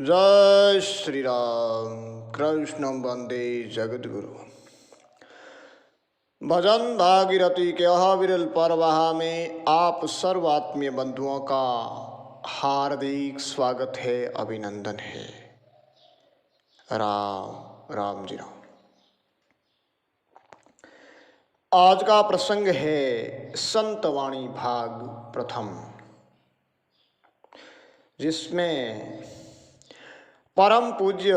जय श्री राम। कृष्ण वंदे जगत गुरु। भजन भागीरथी के विरल परवाह में आप सर्व आत्मीय बंधुओं का हार्दिक स्वागत है, अभिनंदन है। राम राम जी राम। आज का प्रसंग है संतवाणी भाग प्रथम, जिसमें परम पूज्य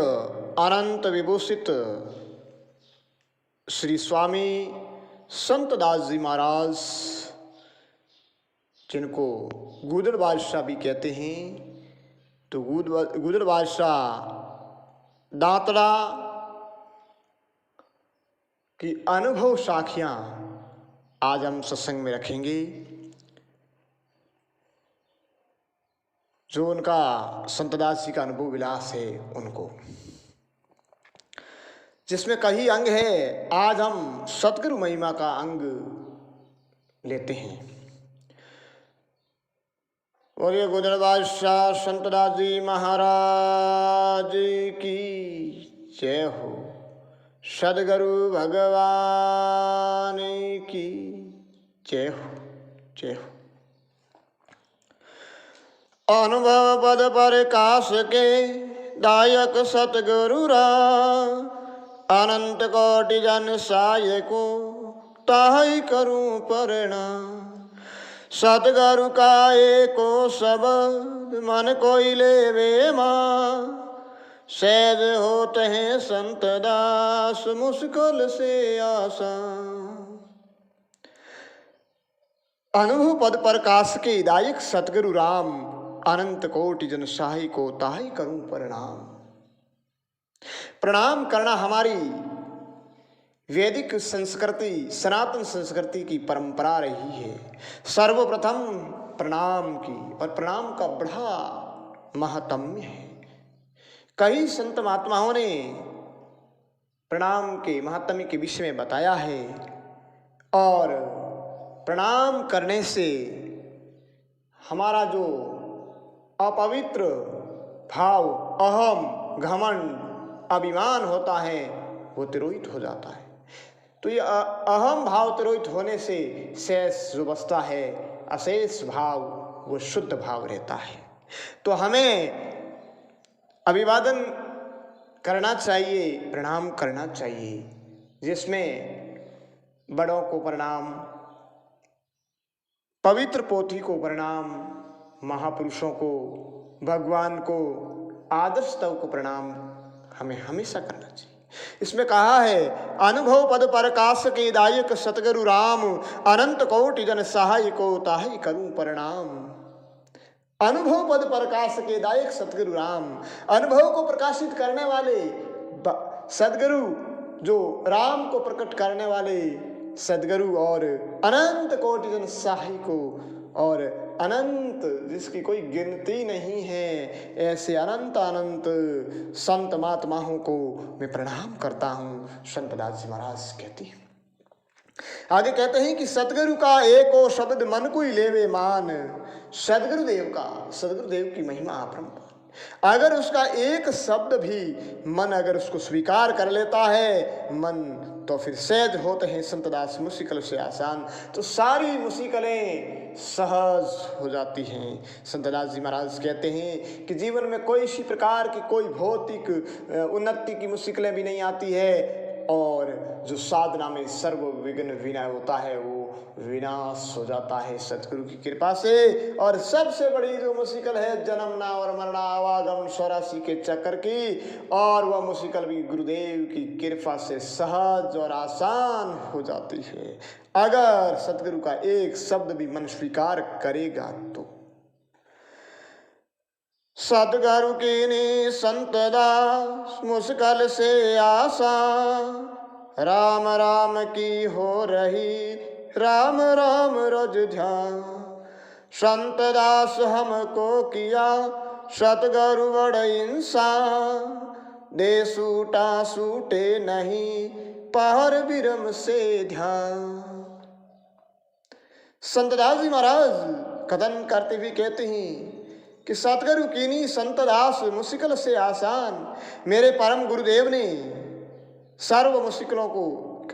अनंत विभूषित श्री स्वामी संतदास जी महाराज, जिनको गुदड़ बादशाह भी कहते हैं, तो गुदड़ बादशाह दांतड़ा की अनुभव साखियां आज हम सत्संग में रखेंगे। जो उनका संतदास जी का अनुभव विलास है उनको, जिसमें कई अंग है। आज हम सतगुरु महिमा का अंग लेते हैं। बोलिए गुदड़ बादशाह संतदास जी महाराज की जय हो। सदगुरु भगवान की जय हो, जय हो। अनुभव पद प्रकाश के दायक सतगुरु राम, अनंत कोटि जन साय को ताहि करूं प्रणाम। सतगुरु का एको शब्द मन कोई लेवे मां, सहज होते हैं संत दास मुश्किल से आसान। अनुभव पद प्रकाश के दायक सतगुरु राम, अनंत कोटि जन साई को ताहि करूं प्रणाम। प्रणाम करना हमारी वैदिक संस्कृति, सनातन संस्कृति की परंपरा रही है। सर्वप्रथम प्रणाम की, और प्रणाम का बड़ा महात्म्य है। कई संत महात्माओं ने प्रणाम के महात्म्य के विषय में बताया है, और प्रणाम करने से हमारा जो अपवित्र भाव, अहम, घमंड, अभिमान होता है वो तिरोहित हो जाता है। तो ये अहम भाव तिरोहित होने से शेष जो बचता है, अशेष भाव, वो शुद्ध भाव रहता है। तो हमें अभिवादन करना चाहिए, प्रणाम करना चाहिए, जिसमें बड़ों को प्रणाम, पवित्र पोथी को प्रणाम, महापुरुषों को, भगवान को, आदर्शतव को प्रणाम हमें हमेशा करना चाहिए। इसमें कहा है, अनुभव पद प्रकाश के दायक सतगुरु राम, अनंत कोटि जन सहाय को ताहि करूं प्रणाम। अनुभव पद प्रकाश के दायक सतगुरु राम, अनुभव को प्रकाशित करने वाले सदगुरु, जो राम को प्रकट करने वाले सदगुरु, और अनंत कोटि जन सहाय को, और अनंत जिसकी कोई गिनती नहीं है, ऐसे अनंत अनंत संत महात्माओं को मैं प्रणाम करता हूँ। संतदास जी महाराज कहती हैं। आगे कहते हैं कि सतगुरु का एको शब्द मन को ही लेवे मान। सदगुरुदेव की महिमा अपरंपार। अगर उसका एक शब्द भी मन अगर उसको स्वीकार कर लेता है मन, तो फिर सहज होते हैं संतदास मुश्किल से आसान। तो सारी मुश्किलें सहज हो जाती हैं। संतदास जी महाराज कहते हैं कि जीवन में कोई इसी प्रकार की कोई भौतिक उन्नति की मुश्किलें भी नहीं आती है, और जो साधना में सर्व विघ्न विनय होता है वो विनाश हो जाता है सतगुरु की कृपा से। और सबसे बड़ी जो मुश्किल है जन्मना और मरना, आवागम 84 के चक्कर की, और वह मुश्किल भी गुरुदेव की कृपा से सहज और आसान हो जाती है, अगर सतगुरु का एक शब्द भी मन स्वीकार करेगा तो। सतगुरु की नी संतदास मुश्किल से आसान, राम राम की हो रही राम राम रोज ध्यान। संतदास हमको किया सतगुरु बड़ इंसान, दे सूटा सूटे नहीं पहर बिरम से ध्यान। संतदास जी महाराज कथन करते हुए कहते हैं कि सतगुरु कीनी संत दास मुश्किल से आसान। मेरे परम गुरुदेव ने सर्व मुश्किलों को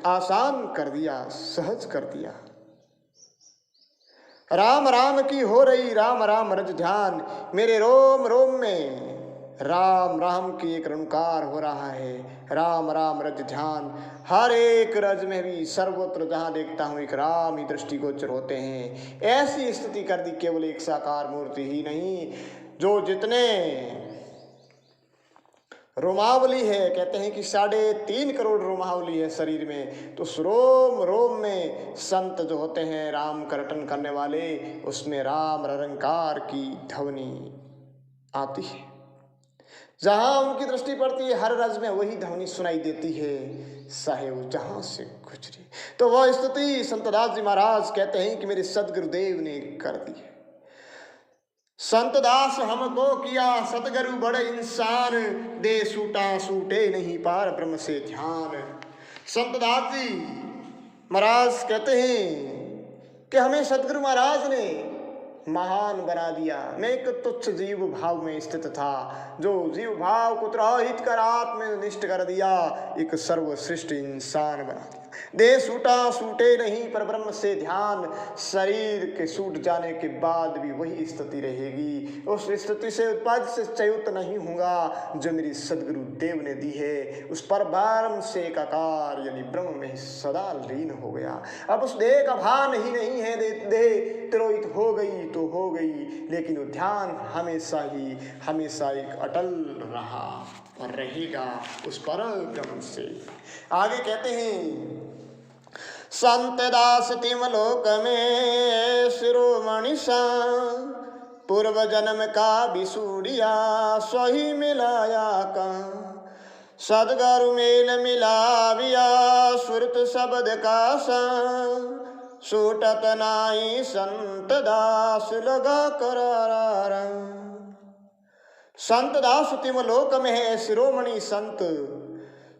आसान कर दिया, सहज कर दिया। राम राम की हो रही राम राम रज ध्यान, मेरे रोम रोम में राम राम की एक रणकार हो रहा है। राम राम रज ध्यान, हर एक रज में भी सर्वत्र जहां देखता हूं एक राम ही दृष्टिगोचर होते हैं। ऐसी स्थिति कर दी केवल एक साकार मूर्ति ही नहीं, जो जितने रोमावली है, कहते हैं कि 3.5 करोड़ रोमावली है शरीर में, तो उस रोम रोम में संत जो होते हैं राम का रटन करने वाले, उसमें राम रंकार की ध्वनि आती है। जहां उनकी दृष्टि पड़ती है हर रज में वही ध्वनि सुनाई देती है, चाहे वो जहां से गुजरे। तो वह स्तुति संतदास जी महाराज कहते हैं कि मेरे सदगुरुदेव ने कर दी है। संत दास हमको किया सतगुरु बड़े इंसान, दे सूटा सूटे नहीं पार ब्रह्म से ध्यान। संत दास जी महाराज कहते हैं कि हमें सतगुरु महाराज ने महान बना दिया। मैं एक तुच्छ जीव भाव में स्थित था, जो जीव भाव को त्राहित कर आत्मनिष्ठ कर दिया, एक सर्वश्रेष्ठ इंसान बना दिया। देह सूटा सूटे नहीं पर ब्रह्म से ध्यान, शरीर के सूट जाने के बाद भी वही स्थिति रहेगी। उस स्थिति से उत्पाद से च्युत नहीं होगा जो मेरी सदगुरु देव ने दी है। उस पर ब्रह्म से एकाकार यानी ब्रह्म में सदा लीन हो गया। अब उस देह का भान ही नहीं है, देह तिरोहित हो गई तो हो गई, लेकिन वो ध्यान हमेशा एक अटल रहा और रहेगा उस पर ब्रह्म से। आगे कहते हैं संत दास तिम लोक में शिरोमणि सा, पूर्व जन्म का बिसूड़िया सही मिलाया का, सदगुरु मेल मिलाविया सुरत शब्द का सा, सूटत नाई संत दास लगा करारा। संत दास तिम लोक में है शिरोमणि संत।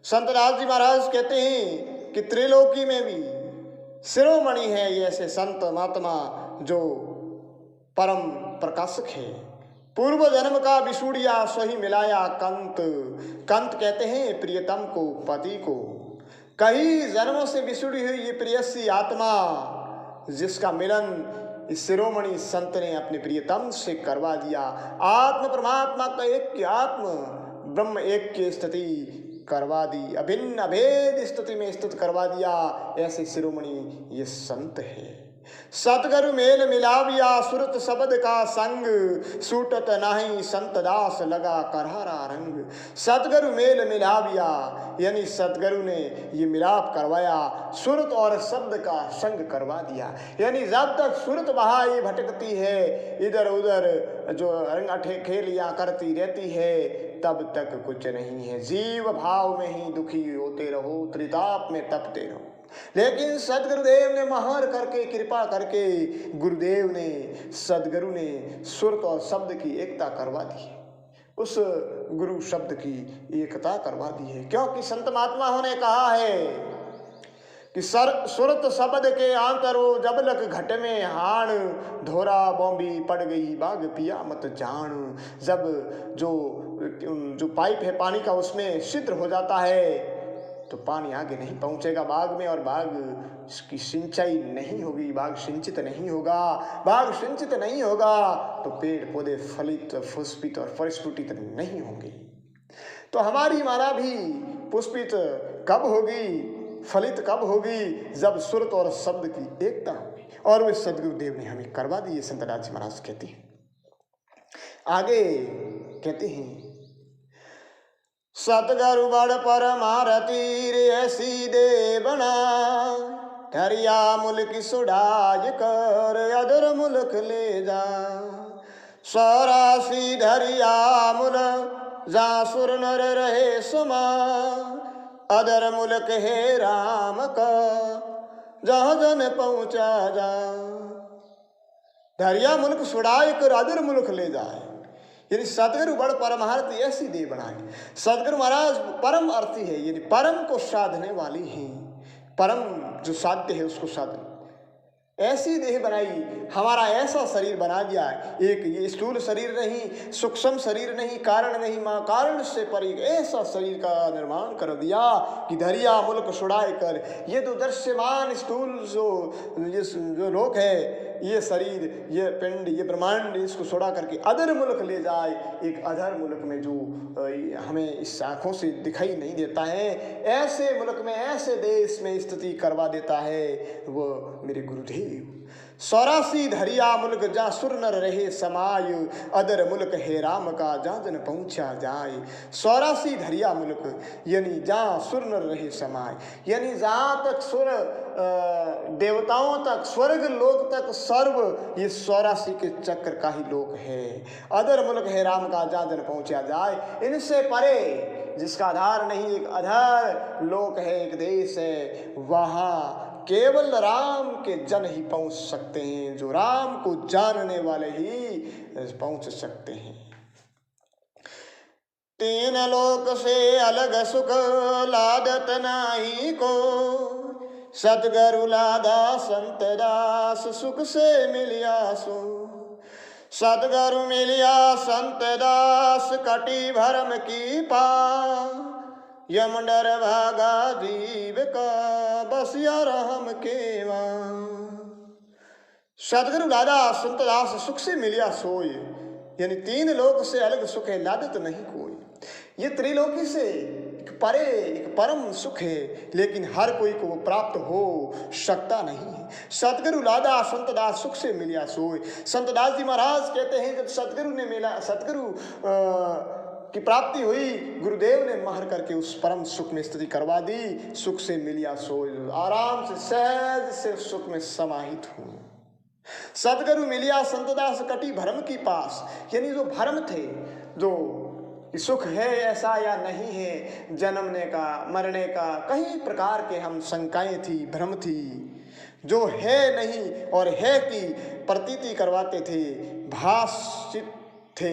संत दास जी महाराज कहते हैं कि त्रिलोकी में भी शिरोमणि है ये ऐसे संत महात्मा जो परम प्रकाशक है। पूर्व जन्म का विसूड़िया सही मिलाया कंत। कंत कहते हैं प्रियतम को, पति को। कई जन्मों से विछुड़ी हुई ये प्रियसी आत्मा, जिसका मिलन इस शिरोमणि संत ने अपने प्रियतम से करवा दिया। आत्म परमात्मा का एक आत्म ब्रह्म एक की स्थिति करवा दी, अभिन्न अभेद स्थिति में स्थित करवा दिया। ऐसे शिरोमणि ये संत है। सतगुरु मेल मिलाविया सुरत शब्द का संग, सूटत नाही संत दास लगा करहरा रंग। सतगुरु मेल मिलाविया यानी सतगुरु ने ये मिलाप करवाया, सुरत और शब्द का संग करवा दिया। यानी जब तक सुरत बहाई भटकती है, इधर उधर जो रंग खेलियां करती रहती है, तब तक कुछ नहीं है। जीव भाव में ही दुखी होते रहो, त्रिताप में तपते रहो। लेकिन सदगुरुदेव ने महर करके, कृपा करके, गुरुदेव ने, सदगुरु ने सुरत और शब्द की एकता करवा दी है। उस गुरु शब्द की एकता करवा दी है, क्योंकि संत महात्माओं ने कहा है कि सुरत शब्द के आंतरो जब लक घट में हाण, धोरा बॉम्बी पड़ गई बाग पिया मत जान। जब जो पाइप है पानी का उसमें छिद्र हो जाता है तो पानी आगे नहीं पहुंचेगा बाग में, और बाग की सिंचाई नहीं होगी, बाग सिंचित नहीं होगा। बाग सिंचित नहीं होगा तो पेड़ पौधे फलित पुष्पित और परिस्फुटित नहीं होंगे। तो हमारी माला भी पुष्पित कब होगी, फलित कब होगी, जब सुरत और शब्द की एकता होगी। और वे सदगुरुदेव ने हमें करवा दी, संत दास जी महाराज कहते हैं। आगे कहते हैं सतगुरु बड़ परमारती रे ऐसी दे बना, धरिया मुल्क सुडाज कर अदर मुल्क ले जा। सौरासी धरिया मुल जा सुर नर रहे सुमा, अदर मुल्क है राम का जहाँ जन पहुँचा जा। धरिया मुल्क सुडाय कर अदर मुल्क ले जाए, यानी सदगुरु बड़ परमार्थी ऐसी दे बनाए। सदगुरु महाराज परम अर्थी है, यानी परम को साधने वाली हैं। परम जो साध्य है उसको साधन, ऐसी देह बनाई, हमारा ऐसा शरीर बना दिया। एक ये स्थूल शरीर नहीं, सूक्ष्म शरीर नहीं, कारण नहीं, माँ कारण से पर एक ऐसा शरीर का निर्माण कर दिया कि धरिया मुल्क छुड़ाए कर। ये तो दृश्यमान स्थूल जो लोक है, ये शरीर, ये पिंड, ये ब्रह्मांड, इसको छोड़ा करके अदर मुल्क ले जाए। एक अदर मुल्क में जो हमें इस आँखों से दिखाई नहीं देता है, ऐसे मुल्क में, ऐसे देश में स्थिति करवा देता है वो मेरे गुरुदेव। 84 धरिया मुल्क जा सुर नर रहे समाय, अदर मुल्क है राम का जा जन पहुँचा जाए। 84 धरिया मुल्क यानी जहाँ सुर नर रहे समाय, यानी जहाँ तक सुर देवताओं तक, स्वर्ग लोक तक, सर्व ये 84 के चक्र का ही लोक है। अदर मुल्क है राम का जा जन पहुँचा जाए। इनसे परे जिसका आधार नहीं, एक अधर लोक है, एक देश है, वहाँ केवल राम के जन ही पहुंच सकते हैं, जो राम को जानने वाले ही पहुंच सकते हैं। तीन लोक से अलग सुख लादत नाही को, सतगुरु लादा संत दास सुख से मिलिया सो। सतगुरु मिलिया संत दास कटी भरम की पा, यम डर भागा जीव का बसिया रहम केवा। सतगुरु लादा संत दास सुख से मिलिया सोय, यानी तीन लोक से अलग सुख है, लादत नहीं कोई। ये त्रिलोकी से एक परे एक परम सुख है, लेकिन हर कोई को प्राप्त हो सकता नहीं है। सतगुरु लादा संत दास सुख से मिलिया सोय। संत दास जी महाराज कहते हैं, जब सतगुरु ने मिला, सतगुरु की प्राप्ति हुई, गुरुदेव ने महर करके उस परम सुख में स्थिति करवा दी। सुख से मिलिया सोय, आराम से सहज से सुख में समाहित हूँ। सतगुरु मिलिया संत दास कटी भरम की पास, यानी जो भरम थे, जो सुख है ऐसा या नहीं है, जन्मने का, मरने का, कई प्रकार के हम शंकाएं थी, भ्रम थी, जो है नहीं और है की प्रतीति करवाते थे, भाषित थे।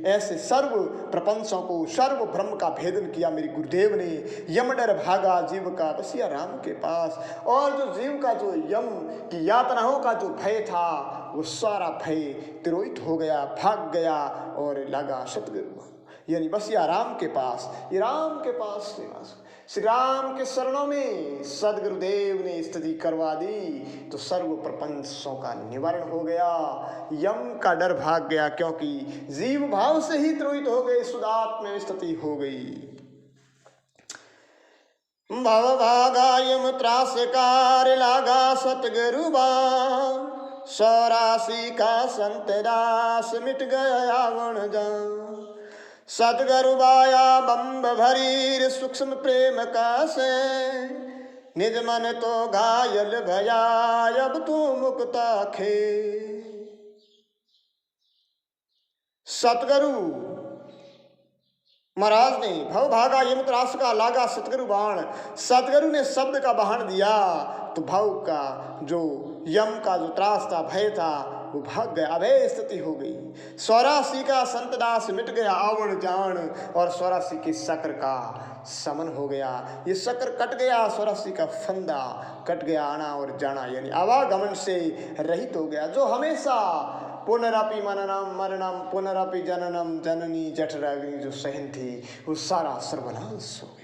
ऐसे सर्व प्रपंचों को, सर्व ब्रह्म का भेदन किया मेरे गुरुदेव ने। यम डर भागा जीव का बसिया राम के पास। और जो जीव का जो यम की यातनाओं का जो भय था, वो सारा भय तिरोहित हो गया, भाग गया और लगा सतगुरु, यानी बसिया राम के पास। ये राम के पास निवास, श्री राम के शरणों में सदगुरुदेव ने स्थिति करवा दी, तो सर्व प्रपंचों का निवारण हो गया, यम का डर भाग गया, क्योंकि जीव भाव से ही त्रोहित हो गए, सुदात्म में स्थिति हो गई। भव भागा यम त्रासकार लागा सतगुरु बाण, 84 का संत दास मिट गया रावण जान। सतगुरु बाया बम्ब भरीर सूक्ष्म प्रेम का से, निज मन तो घायल भया अब तू मुक्ता खे। सतगुरु महाराज ने भव भागा यम त्रास का लागा सतगुरु बाण, सतगुरु ने शब्द का बाण दिया तो भव का जो यम का जो त्रास था, भय था, वो भाग गया, अभय स्थिति हो गई। 84 का संत दास मिट गया आवण जान, और 84 के शक्र का समन हो गया। ये शक्र कट गया, 84 का फंदा कट गया, आना और जाना यानी आवागमन से रहित हो गया। जो हमेशा पुनरापि मननम मरणम पुनरापि जननम जननी जठराग्नि जो सहन थी, वो सारा सर्वनाश हो गया।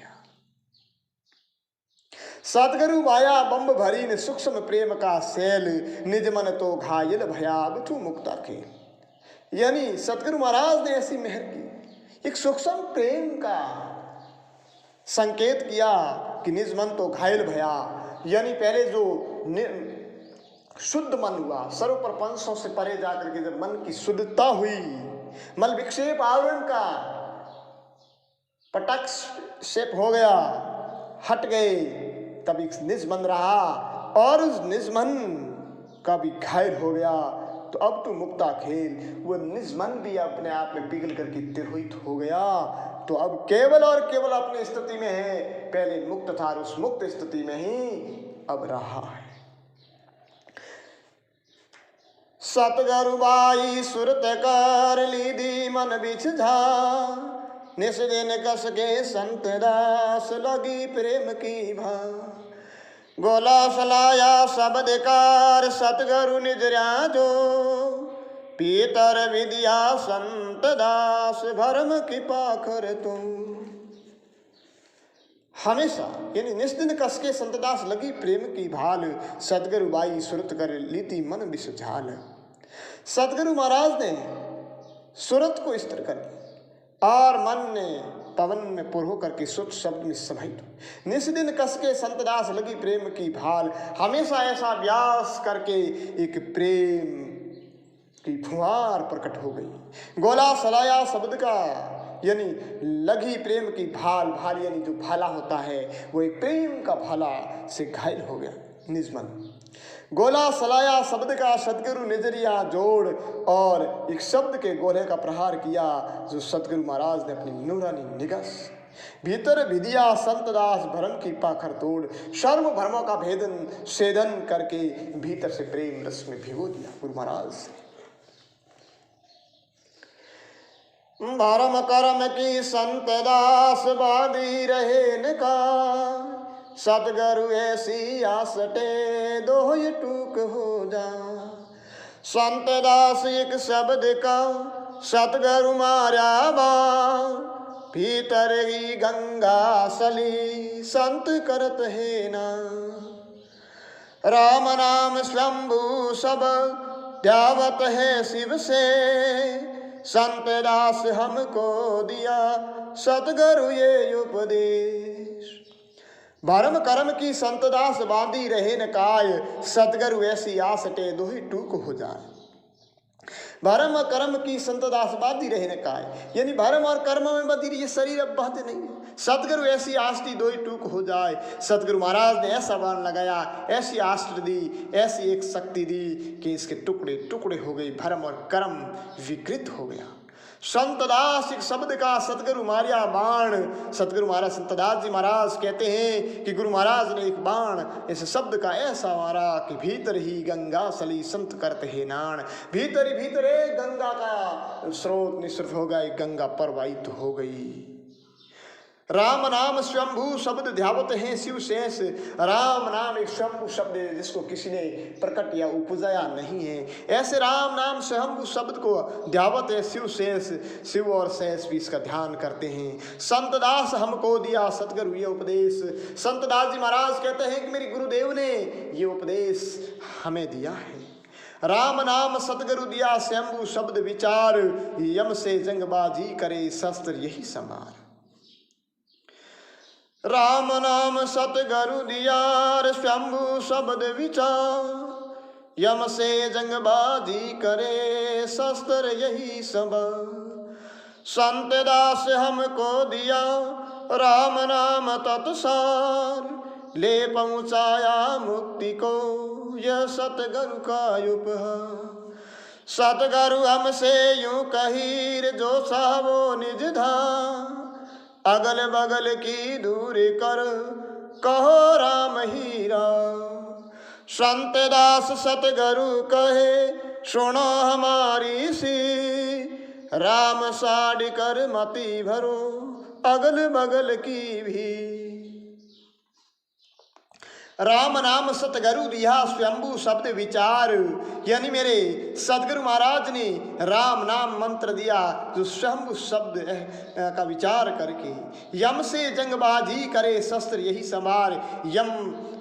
सतगुरु माया बम्ब भरी ने सूक्ष्म प्रेम का सैल, निज मन तो घायल भया अब तू मुक्ता खेल। यानी सतगुरु महाराज ने ऐसी मेहर की, एक सूक्ष्म प्रेम का संकेत किया कि निज मन तो घायल भया, यानी पहले जो शुद्ध मन हुआ, सर्व प्रपंचों से परे जाकर के जब मन की शुद्धता हुई, मल विक्षेप आवरण का पटक शेप हो गया, हट गए, तभी निज मन रहा, और उस निज मन का भी घायल हो गया, तो अब तू मुक्ता खेल। वो निज मन भी अपने आप में पिघल करके तिरोहित हो गया, तो अब केवल और केवल अपनी स्थिति में है। पहले मुक्त था, उस मुक्त स्थिति में ही अब रहा है। सतगुरु बाई सुरत कर लीधी मन बिछ झा, निस दिन कस के संत दास लगी प्रेम की भा। गोला सलाया सबदिकार सतगुरु निजरा जो, पीतर विद्या संत दास भरम की पाखर तुम। हमेशा यानी निस्दिन कस के संतदास लगी प्रेम की भाल, सतगुरु बाई सुरत कर लीती मन विष झाल। सतगुरु महाराज ने सुरत को स्थिर कर दिया और मन ने पवन में पुर होकर के सुत शब्द में समाहित। निस्दिन कस के संतदास लगी प्रेम की भाल, हमेशा ऐसा व्यास करके एक प्रेम की फुहार प्रकट हो गई। गोला सलाया शब्द का यानी लगी प्रेम की भाल, भाल यानी जो भाला होता है वो एक प्रेम का भाला से घायल हो गया निज मन। गोला सलाया शब्द का सतगुरु निजरिया जोड़, और एक शब्द के गोले का प्रहार किया जो सतगुरु महाराज ने अपनी नूरानी निगाह से। भीतर विद्या संतदास भरम की पाखर तोड़, शर्म भरमों का भेदन सेदन करके भीतर से प्रेम रस में भिगो दिया गुरु महाराज से। भरम करम की संतदास बादी रहे न का, सतगुरु ऐसी आसटे दोह टूक हो जा। संतदास एक शब्द का सतगुरु मारा बाण, भीतर ही गंगा सली संत करत है ना। राम नाम शंभु सब ध्यावत है शिव से, संतदास हमको दिया सतगुरु ये उपदेश। भरम करम की संतदास बांधी रहे न काय, सतगुरु ऐसी आसटे दोही टूक हो जाए। भरम और कर्म की संतदास बांधी रहे न काय, यानी भरम और कर्म में बंधी रही शरीर अब बांधे नहीं है। सतगुरु ऐसी आष्टी दोही टूक हो जाए। सतगुरु महाराज ने ऐसा बाण लगाया, ऐसी आष्ट दी, ऐसी एक शक्ति दी कि इसके टुकड़े टुकड़े हो गई, भरम और कर्म विकृत हो गया। संतदास एक शब्द का सतगुरु मारिया बाण। सतगुरु महाराज संतदास जी महाराज कहते हैं कि गुरु महाराज ने एक बाण इस शब्द का ऐसा मारा कि भीतर ही गंगा सली संत करते हैं नाण। भीतर ही भीतर गंगा का स्रोत निसृत हो गया, गंगा प्रवाहित हो गई। राम नाम शंभु शब्द ध्यावत है शिव शेष। राम नाम एक शंभु शब्द है जिसको किसी ने प्रकट या उपजाया नहीं है। ऐसे राम नाम शंभु शब्द को ध्यावत है शिव शेष। शिव और शेष भी इसका ध्यान करते हैं। संतदास हमको दिया सतगुरु ये उपदेश। संतदास जी महाराज कहते हैं कि मेरे गुरुदेव ने ये उपदेश हमें दिया है। राम नाम सतगुरु दिया शंभु शब्द विचार, यम से जंगबाजी करे शस्त्र यही समार। राम नाम सतगुरु दिया शंभु शब्द विचार, यम से जंगबाजी करे शस्त्र यही समार। संत दास हमको दिया राम नाम तत्सार, ले पहुँचाया मुक्ति को यह सतगुरु का उपहार। सतगुरु हमसे यूं कहीर जो सावो निज धाम, अगल बगल की दूर कर कहो राम ही राम। संत दास सतगुरु कहे सुनो हमारी सी, राम साड़ कर मति भरो अगल बगल की भी। राम नाम सतगुरु दिया स्वयंभू शब्द विचार, यानी मेरे सतगुरु महाराज ने राम नाम मंत्र दिया जो स्वयंभू शब्द का विचार करके। यम से जंगबाजी करे शस्त्र यही समार। यम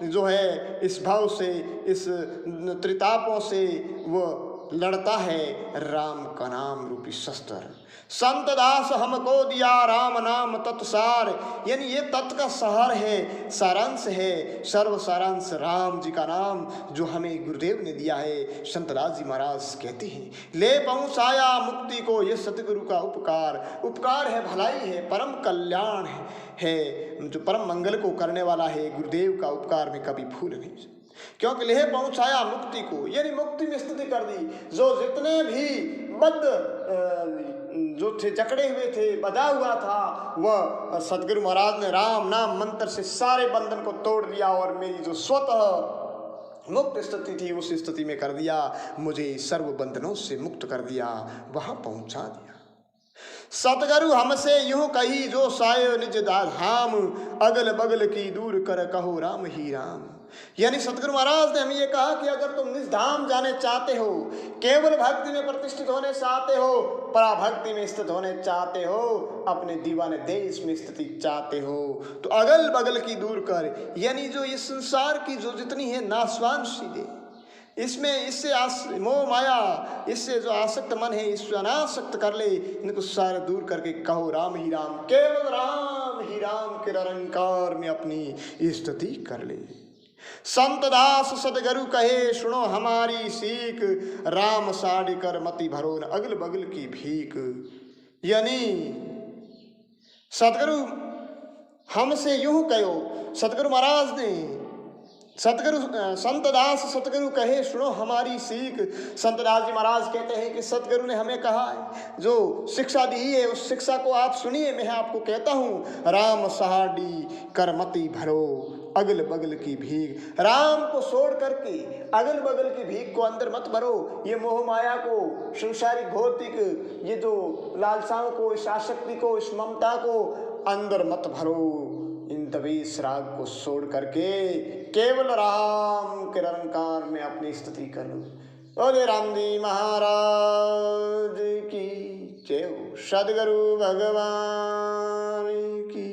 जो है इस भाव से, इस त्रितापों से वो लड़ता है राम का नाम रूपी शस्त्र। संत दास हमको दिया राम नाम तत्सार, यानी ये तत्व का सार है, सारांश है, सर्व सारांश राम जी का नाम जो हमें गुरुदेव ने दिया है। संत दास जी महाराज कहते हैं ले पहुँचाया मुक्ति को ये सतगुरु का उपकार। उपकार है, भलाई है, परम कल्याण है, जो परम मंगल को करने वाला है। गुरुदेव का उपकार में कभी भूल नहीं, क्योंकि ले पहुँचाया मुक्ति को, यानी मुक्ति में स्थिति कर दी। जो जितने भी बद्ध जो थे, जकड़े हुए थे, बधा हुआ था, वह सतगुरु महाराज ने राम नाम मंत्र से सारे बंधन को तोड़ दिया और मेरी जो स्वतः मुक्त स्थिति थी उस स्थिति में कर दिया। मुझे सर्व बंधनों से मुक्त कर दिया, वहां पहुंचा दिया। सतगुरु हमसे यूं कही जो सायो निज धाम, अगल बगल की दूर कर कहो राम ही राम। यानी सतगुरु महाराज ने हमें ये कहा कि अगर तुम निज धाम जाने चाहते हो, केवल भक्ति में प्रतिष्ठित होने चाहते हो, पराभक्ति में स्थित होने चाहते हो, अपने दीवाने देश में स्थिति चाहते हो, तो अगल बगल की दूर कर, यानी जो इस संसार की जो जितनी है नाशवान चीजें, इसमें इससे मोह माया, इससे जो आसक्त मन है इससे अनासक्त कर ले, इनको सारे दूर करके कहो राम ही राम, केवल राम ही राम के निरंकार में अपनी स्तुति कर ले। संत दास सदगुरु कहे सुनो हमारी सीख, राम साड़ी कर मति भरो न अगल बगल की भीख। यानी सदगुरु हमसे यूं कहो, सतगुरु महाराज ने संत दास सतगुरु कहे सुनो हमारी सीख। संत दास जी महाराज कहते हैं कि सतगुरु ने हमें कहा है, जो शिक्षा दी है उस शिक्षा को आप सुनिए। मैं आपको कहता हूँ, राम सहाडी कर मति भरो अगल बगल की भीख। राम को छोड़ करके अगल बगल की भीख को अंदर मत भरो। ये मोह माया को, संसारिक भौतिक ये जो लालसाओं को, इस आसक्ति को, इस ममता को अंदर मत भरो। इन द्वेष राग को छोड़ करके केवल राम के निरंकार में अपनी स्तुति करो। बोले रामजी महाराज की जय हो, सद्गुरु भगवान की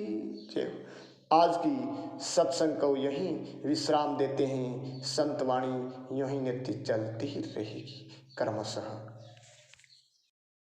जय हो। आज की सत्संग को यहीं विश्राम देते हैं। संतवाणी यहीं नित्य चलती ही रहेगी। क्रमशः